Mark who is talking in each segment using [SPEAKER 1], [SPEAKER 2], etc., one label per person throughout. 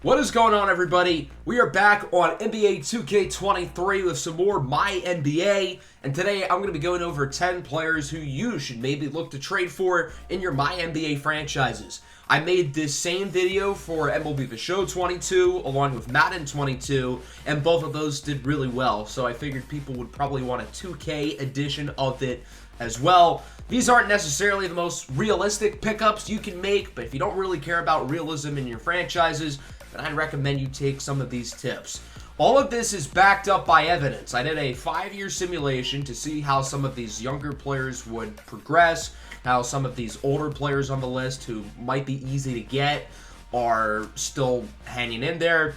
[SPEAKER 1] What is going on, everybody? We are back on NBA 2K23 with some more MyNBA, and today I'm going to be going over 10 players who you should maybe look to trade for in your MyNBA franchises. I made this same video for MLB The Show 22 along with Madden 22, and both of those did really well, so I figured people would probably want a 2K edition of it as well. These aren't necessarily the most realistic pickups you can make, but if you don't really care about realism in your franchises, then I'd recommend you take some of these tips. All of this is backed up by evidence. I did a 5-year simulation to see how some of these younger players would progress, how some of these older players on the list who might be easy to get are still hanging in there.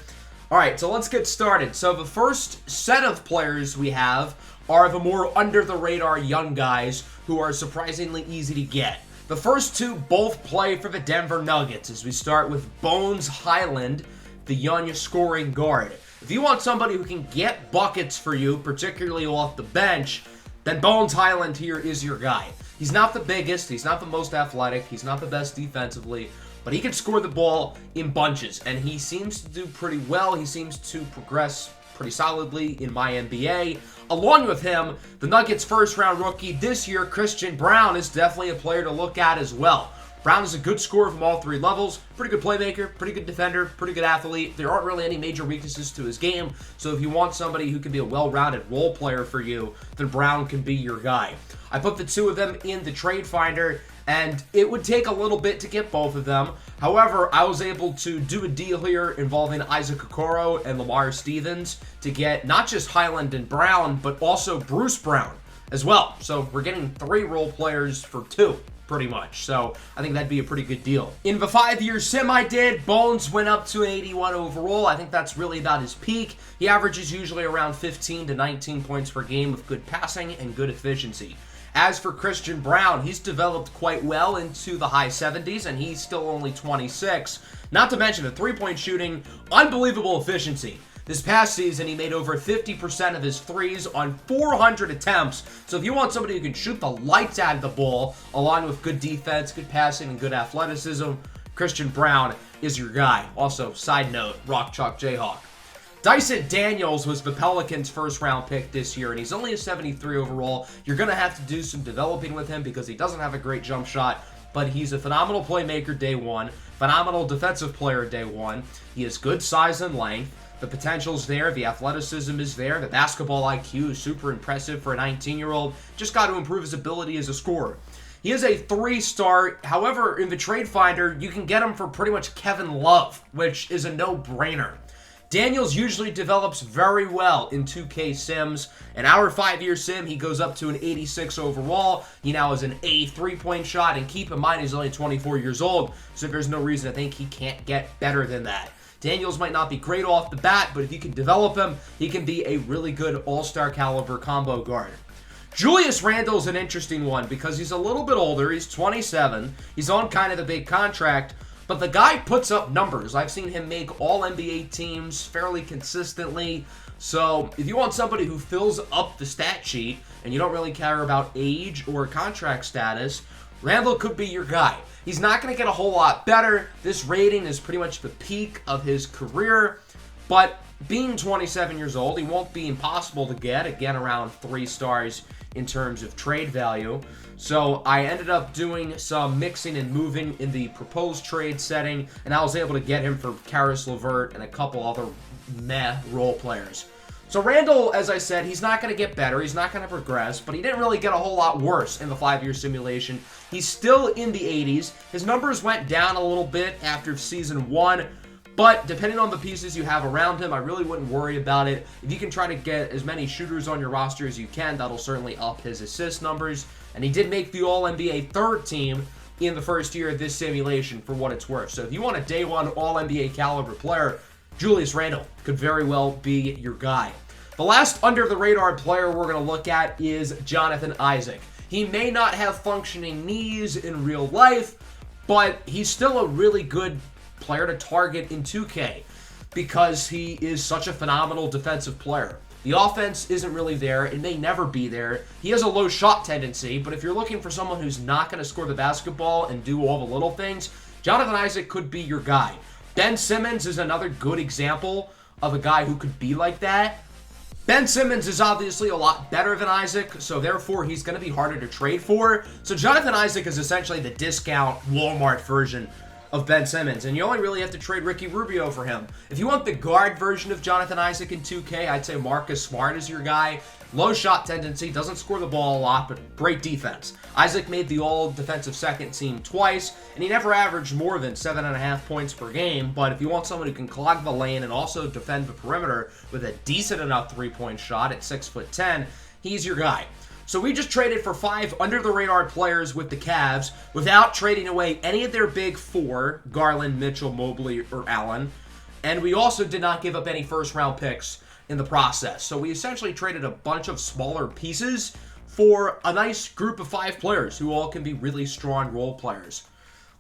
[SPEAKER 1] Alright, so let's get started. So the first set of players we have are the more under-the-radar young guys who are surprisingly easy to get. The first two both play for the Denver Nuggets, as we start with Bones Hyland, the young scoring guard. If you want somebody who can get buckets for you, particularly off the bench, then Bones Hyland here is your guy. He's not the biggest, he's not the most athletic, he's not the best defensively, but he can score the ball in bunches, and he seems to do pretty well. He seems to progress pretty solidly in MyNBA. Along with him, the Nuggets' first-round rookie this year, Christian Braun, is definitely a player to look at as well. Braun is a good scorer from all three levels, pretty good playmaker, pretty good defender, pretty good athlete. There aren't really any major weaknesses to his game, so if you want somebody who can be a well-rounded role player for you, then Braun can be your guy. I put the two of them in the trade finder, and it would take a little bit to get both of them. However, I was able to do a deal here involving Isaac Okoro and Lamar Stevens to get not just Hyland and Brown, but also Bruce Brown as well. So we're getting 3 role players for 2, pretty much. So I think that'd be a pretty good deal. In the 5-year sim I did, Bones went up to an 81 overall. I think that's really about his peak. He averages usually around 15 to 19 points per game with good passing and good efficiency. As for Christian Braun, he's developed quite well into the high 70s, and he's still only 26. Not to mention the three-point shooting, unbelievable efficiency. This past season, he made over 50% of his threes on 400 attempts. So if you want somebody who can shoot the lights out of the ball, along with good defense, good passing, and good athleticism, Christian Braun is your guy. Also, side note, Rock Chalk Jayhawk. Dyson Daniels was the Pelicans' first-round pick this year, and he's only a 73 overall. You're going to have to do some developing with him because he doesn't have a great jump shot, but he's a phenomenal playmaker day one, phenomenal defensive player day one. He has good size and length. The potential's there. The athleticism is there. The basketball IQ is super impressive for a 19-year-old. Just got to improve his ability as a scorer. He is a 3-star. However, in the trade finder, you can get him for pretty much Kevin Love, which is a no-brainer. Daniels usually develops very well in 2K sims. In our 5-year sim, he goes up to an 86 overall. He now has an A 3-point shot, and keep in mind he's only 24 years old, so there's no reason to think he can't get better than that. Daniels might not be great off the bat, but if you can develop him, he can be a really good all-star caliber combo guard. Julius Randle's an interesting one because he's a little bit older. He's 27. He's on kind of the big contract, but the guy puts up numbers. I've seen him make all NBA teams fairly consistently. So if you want somebody who fills up the stat sheet and you don't really care about age or contract status, Randle could be your guy. He's not going to get a whole lot better. This rating is pretty much the peak of his career, but being 27 years old, he won't be impossible to get, again around 3 stars in terms of trade value. So I ended up doing some mixing and moving in the proposed trade setting, and I was able to get him for Karis LeVert and a couple other meh role players. So Randle, as I said, he's not going to get better, he's not going to progress, but he didn't really get a whole lot worse in the 5-year simulation. He's still in the 80s. His numbers went down a little bit after season 1, but depending on the pieces you have around him, I really wouldn't worry about it. If you can try to get as many shooters on your roster as you can, that'll certainly up his assist numbers. And he did make the All-NBA 3rd team in the first year of this simulation, for what it's worth. So if you want a day one All-NBA caliber player, Julius Randle could very well be your guy. The last under-the-radar player we're going to look at is Jonathan Isaac. He may not have functioning knees in real life, but he's still a really good player to target in 2K because he is such a phenomenal defensive player. The offense isn't really there. It may never be there. He has a low shot tendency, but if you're looking for someone who's not going to score the basketball and do all the little things, Jonathan Isaac could be your guy. Ben Simmons is another good example of a guy who could be like that. Ben Simmons is obviously a lot better than Isaac, so therefore he's going to be harder to trade for. So Jonathan Isaac is essentially the discount Walmart version of Ben Simmons, and you only really have to trade Ricky Rubio for him. If you want the guard version of Jonathan Isaac in 2K, I'd say Marcus Smart is your guy. Low shot tendency, doesn't score the ball a lot, but great defense. Isaac made the all-defensive second team twice, and he never averaged more than 7.5 points per game, but if you want someone who can clog the lane and also defend the perimeter with a decent enough three-point shot at 6'10", he's your guy. So we just traded for 5 under-the-radar players with the Cavs without trading away any of their big 4, Garland, Mitchell, Mobley, or Allen, and we also did not give up any first-round picks in the process. So we essentially traded a bunch of smaller pieces for a nice group of 5 players who all can be really strong role players.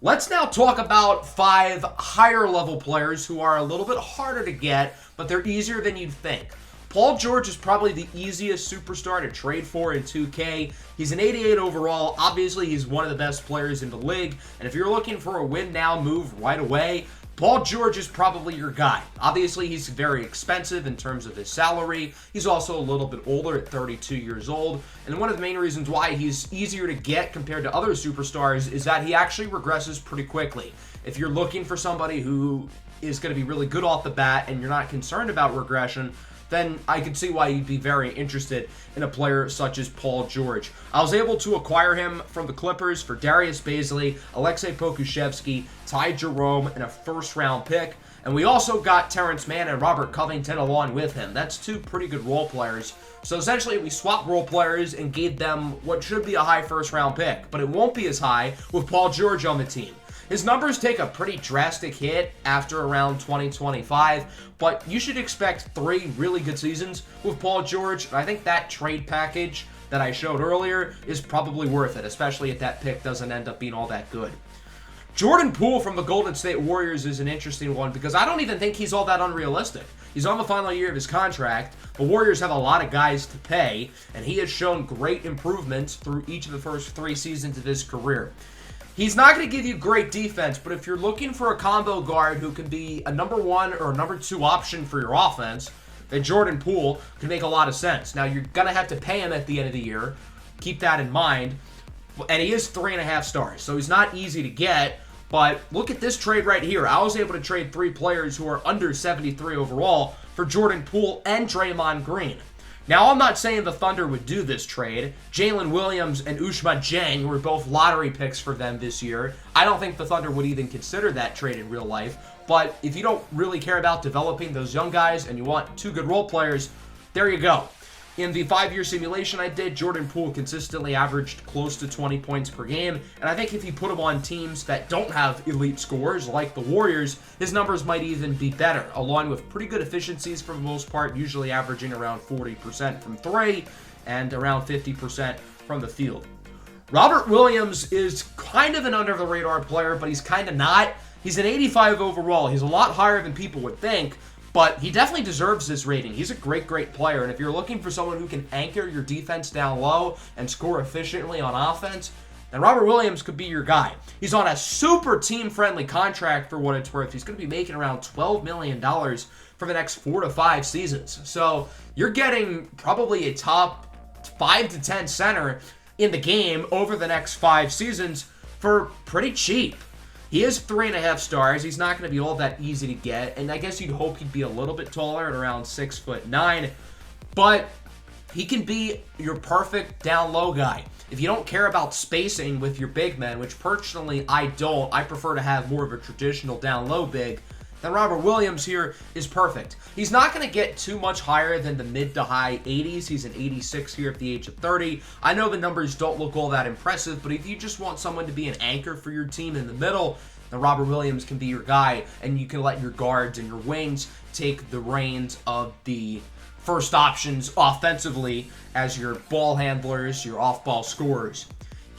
[SPEAKER 1] Let's now talk about 5 higher level players who are a little bit harder to get, but they're easier than you'd think. Paul George is probably the easiest superstar to trade for in 2K. He's an 88 overall. Obviously, he's one of the best players in the league. And if you're looking for a win now move right away, Paul George is probably your guy. Obviously, he's very expensive in terms of his salary. He's also a little bit older at 32 years old. And one of the main reasons why he's easier to get compared to other superstars is that he actually regresses pretty quickly. If you're looking for somebody who is going to be really good off the bat and you're not concerned about regression, then I could see why you'd be very interested in a player such as Paul George. I was able to acquire him from the Clippers for Darius Bazley, Alexei Pokusevski, Ty Jerome, and a first-round pick. And we also got Terrence Mann and Robert Covington along with him. That's 2 pretty good role players. So essentially, we swapped role players and gave them what should be a high first-round pick. But it won't be as high with Paul George on the team. His numbers take a pretty drastic hit after around 2025, but you should expect 3 really good seasons with Paul George, and I think that trade package that I showed earlier is probably worth it, especially if that pick doesn't end up being all that good. Jordan Poole from the Golden State Warriors is an interesting one because I don't even think he's all that unrealistic. He's on the final year of his contract. The Warriors have a lot of guys to pay, and he has shown great improvements through each of the first 3 seasons of his career. He's not going to give you great defense, but if you're looking for a combo guard who can be a number 1 or a number 2 option for your offense, then Jordan Poole can make a lot of sense. Now, you're going to have to pay him at the end of the year. Keep that in mind. And he is 3.5 stars, so he's not easy to get. But look at this trade right here. I was able to trade 3 players who are under 73 overall for Jordan Poole and Draymond Green. Now, I'm not saying the Thunder would do this trade. Jalen Williams and Ousmane Dieng were both lottery picks for them this year. I don't think the Thunder would even consider that trade in real life. But if you don't really care about developing those young guys and you want 2 good role players, there you go. In the 5-year simulation I did, Jordan Poole consistently averaged close to 20 points per game, and I think if you put him on teams that don't have elite scorers like the Warriors, his numbers might even be better, along with pretty good efficiencies for the most part, usually averaging around 40% from 3 and around 50% from the field. Robert Williams is kind of an under-the-radar player, but he's kind of not. He's an 85 overall. He's a lot higher than people would think, but he definitely deserves this rating. He's a great, great player. And if you're looking for someone who can anchor your defense down low and score efficiently on offense, then Robert Williams could be your guy. He's on a super team-friendly contract for what it's worth. He's going to be making around $12 million for the next 4 to 5 seasons. So you're getting probably a top 5 to 10 center in the game over the next 5 seasons for pretty cheap. He is 3.5 stars. He's not going to be all that easy to get, and I guess you'd hope he'd be a little bit taller at around 6'9", but he can be your perfect down low guy. If you don't care about spacing with your big men, which personally I don't, I prefer to have more of a traditional down low big, then Robert Williams here is perfect. He's not going to get too much higher than the mid to high 80s. He's an 86 here at the age of 30. I know the numbers don't look all that impressive, but if you just want someone to be an anchor for your team in the middle, then Robert Williams can be your guy, and you can let your guards and your wings take the reins of the first options offensively as your ball handlers, your off-ball scorers.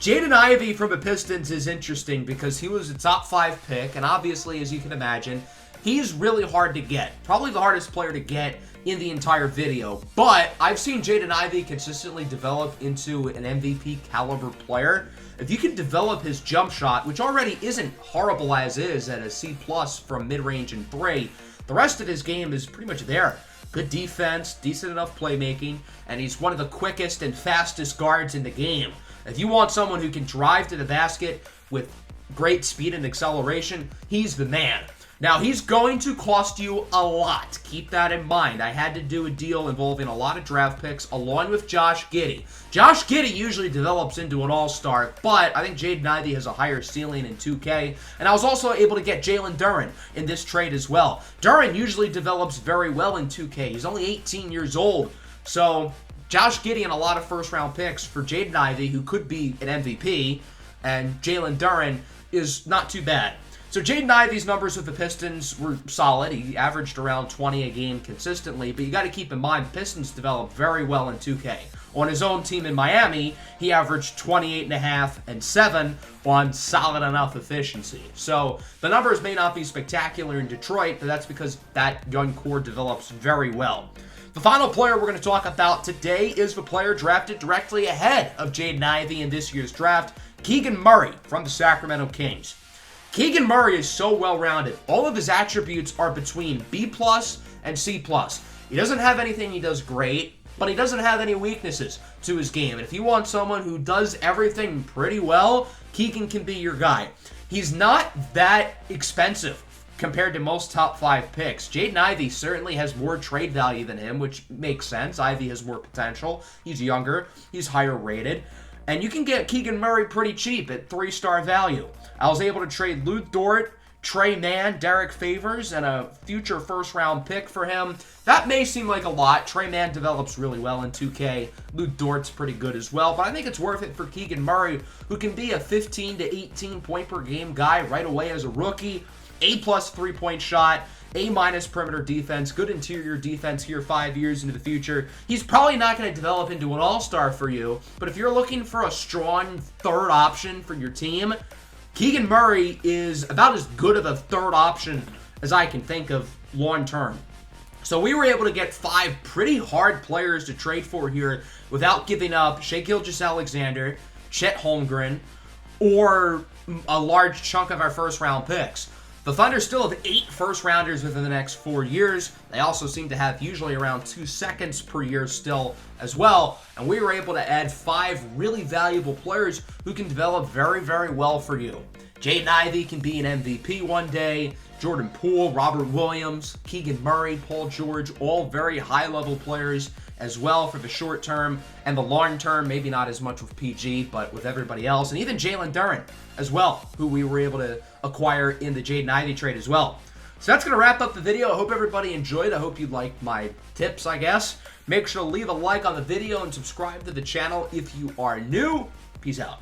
[SPEAKER 1] Jaden Ivey from the Pistons is interesting because he was a top 5 pick, and obviously, as you can imagine, he's really hard to get. Probably the hardest player to get in the entire video. But I've seen Jaden Ivey consistently develop into an MVP caliber player. If you can develop his jump shot, which already isn't horrible as is at a C+ from mid-range and 3, the rest of his game is pretty much there. Good defense, decent enough playmaking, and he's one of the quickest and fastest guards in the game. If you want someone who can drive to the basket with great speed and acceleration, he's the man. Now, he's going to cost you a lot. Keep that in mind. I had to do a deal involving a lot of draft picks along with Josh Giddey. Josh Giddey usually develops into an all-star, but I think Jaden Ivey has a higher ceiling in 2K. And I was also able to get Jalen Duren in this trade as well. Duren usually develops very well in 2K. He's only 18 years old. So, Josh Giddey and a lot of first-round picks for Jaden Ivey, who could be an MVP, and Jalen Duren is not too bad. So Jaden Ivey's numbers with the Pistons were solid. He averaged around 20 a game consistently, but you got to keep in mind the Pistons developed very well in 2K. On his own team in Miami, he averaged 28.5 and 7 on solid enough efficiency. So the numbers may not be spectacular in Detroit, but that's because that young core develops very well. The final player we're going to talk about today is the player drafted directly ahead of Jaden Ivey in this year's draft, Keegan Murray from the Sacramento Kings. Keegan Murray is so well-rounded. All of his attributes are between B+ and C+. He doesn't have anything he does great, but he doesn't have any weaknesses to his game. And if you want someone who does everything pretty well, Keegan can be your guy. He's not that expensive compared to most top 5 picks. Jaden Ivey certainly has more trade value than him, which makes sense. Ivey has more potential. He's younger. He's higher rated. And you can get Keegan Murray pretty cheap at 3-star value. I was able to trade Lou Dort, Trey Mann, Derek Favors, and a future first-round pick for him. That may seem like a lot. Trey Mann develops really well in 2K. Lou Dort's pretty good as well. But I think it's worth it for Keegan Murray, who can be a 15 to 18 point per game guy right away as a rookie. A+ 3-point shot. A- perimeter defense, good interior defense here 5 years into the future. He's probably not going to develop into an all-star for you, but if you're looking for a strong third option for your team, Keegan Murray is about as good of a third option as I can think of long-term. So we were able to get 5 pretty hard players to trade for here without giving up Shai Gilgeous-Alexander, Chet Holmgren, or a large chunk of our first-round picks. The Thunder still have 8 first-rounders within the next 4 years. They also seem to have usually around 2 seconds per year still as well. And we were able to add 5 really valuable players who can develop very, very well for you. Jaden Ivey can be an MVP one day. Jordan Poole, Robert Williams, Keegan Murray, Paul George, all very high-level players as well for the short term, and the long term, maybe not as much with PG, but with everybody else, and even Jalen Duren as well, who we were able to acquire in the Jaden Ivey trade as well. So that's going to wrap up the video. I hope everybody enjoyed. I hope you liked my tips, I guess. Make sure to leave a like on the video and subscribe to the channel if you are new. Peace out.